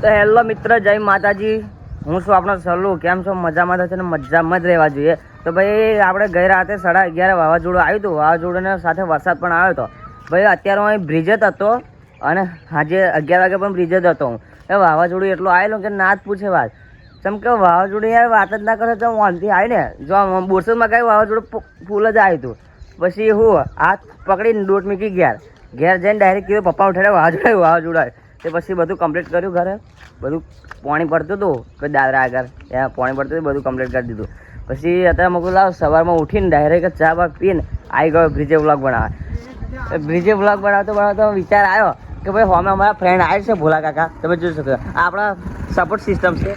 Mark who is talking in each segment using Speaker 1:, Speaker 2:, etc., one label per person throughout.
Speaker 1: તો હેલો મિત્ર, જય માતાજી. હું છું આપણો સલ્લુ. કેમ છો? મજામાં થશે ને મજામાં જ રહેવા જોઈએ. તો ભાઈ આપણે ગઈ રાતે 11:30 વાવાઝોડું આવ્યું હતું. વાવાઝોડાને સાથે વરસાદ પણ આવ્યો હતો. ભાઈ અત્યારે હું અહીં બ્રિજ જ હતો અને આજે 11 વાગે પણ બ્રિજ જ હતો હું. એ વાવાઝોડું એટલું આવેલું કે ના જ પૂછે વાત. જેમ કે વાવાઝોડું યાર વાત જ ના કરે તો વાંધથી આવી ને. જો બોરસદમાં કાંઈ વાવાઝોડું ફૂલ જ આવ્યું હતું. પછી હું હાથ પકડીને દોટ મૂકી ઘેર જઈને ડાયરેક્ટ કીધું પપ્પા ઉઠાડે વાવાઝોડું આવે. તે પછી બધું કમ્પ્લીટ કર્યું. ઘરે બધું પાણી પડતું હતું કોઈ દાદરા આગળ ત્યાં પાણી પડતું હતું, બધું કમ્પ્લીટ કરી દીધું. પછી અત્યારે મગું લાવ સવારમાં ઉઠીને ડાયરેક્ટ ચા બા પીને આવી ગયો બ્રિજે વ્લોગ બનાવવા. બ્રિજે વ્લોગ બનાવતો વિચાર આવ્યો કે ભાઈ હોમે અમારા ફ્રેન્ડ આવે છે ભોલા કાકા, તમે જોઈ શકો. આપણા સપોર્ટ સિસ્ટમ છે.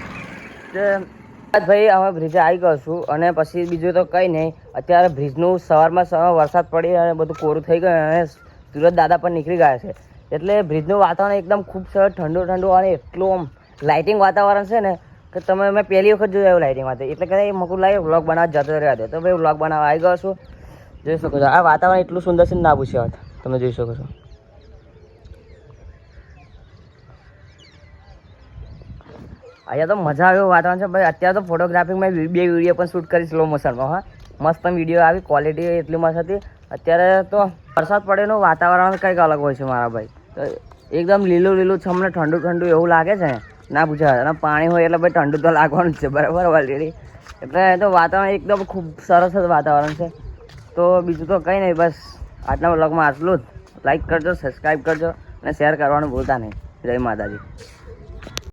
Speaker 1: ભાઈ અમે બ્રિજે આવી ગયો છું અને પછી બીજું તો કંઈ નહીં. અત્યારે બ્રિજનું સવારમાં વરસાદ પડી અને બધું કોરું થઈ ગયું અને સુરત દાદા પણ નીકળી ગયા છે. એટલે બ્રિજનું વાતાવરણ એકદમ ખૂબ સરસ ઠંડુ અને એટલું આમ લાઇટિંગ વાતાવરણ છે ને કે તમે મેં પહેલી વખત જોયું એવું લાઇટિંગ વાતાવરણ. એટલે કે મકું લાવી વ્લોગ બનાવવા જતો રહ્યા હતો. તો ભાઈ વ્લોગ બનાવવા આવી ગયો છું. જોઈ શકો છો આ વાતાવરણ એટલું સુંદર છે ને ના પૂછ્યો વાત. તમે જોઈ શકો છો. અહીંયા તો મજા આવ્યો વાતાવરણ છે ભાઈ. અત્યારે તો ફોટોગ્રાફીમાં 2 વિડીયો પણ શૂટ કરી સ્લો મોશનમાં. હા, મસ્ત વિડીયો આવી, ક્વોલિટી એટલી મસ્ત હતી. અત્યારે તો વરસાદ પડેનું વાતાવરણ કંઈક અલગ હોય છે મારા ભાઈ. તો એકદમ લીલું છમને ઠંડુ એવું લાગે છે ને ના પૂછાય. અને પાણી હોય એટલે ભાઈ ઠંડુ તો લાગવાનું જ છે, બરાબર ઓલરેડી. એટલે તો વાતાવરણ એકદમ ખૂબ સરસ જ વાતાવરણ છે. તો બીજું તો કંઈ નહીં, બસ આજના વ્લોગમાં આટલું જ. લાઈક કરજો, સબસ્ક્રાઈબ કરજો અને શેર કરવાનું ભૂલતા નહીં. જય માતાજી.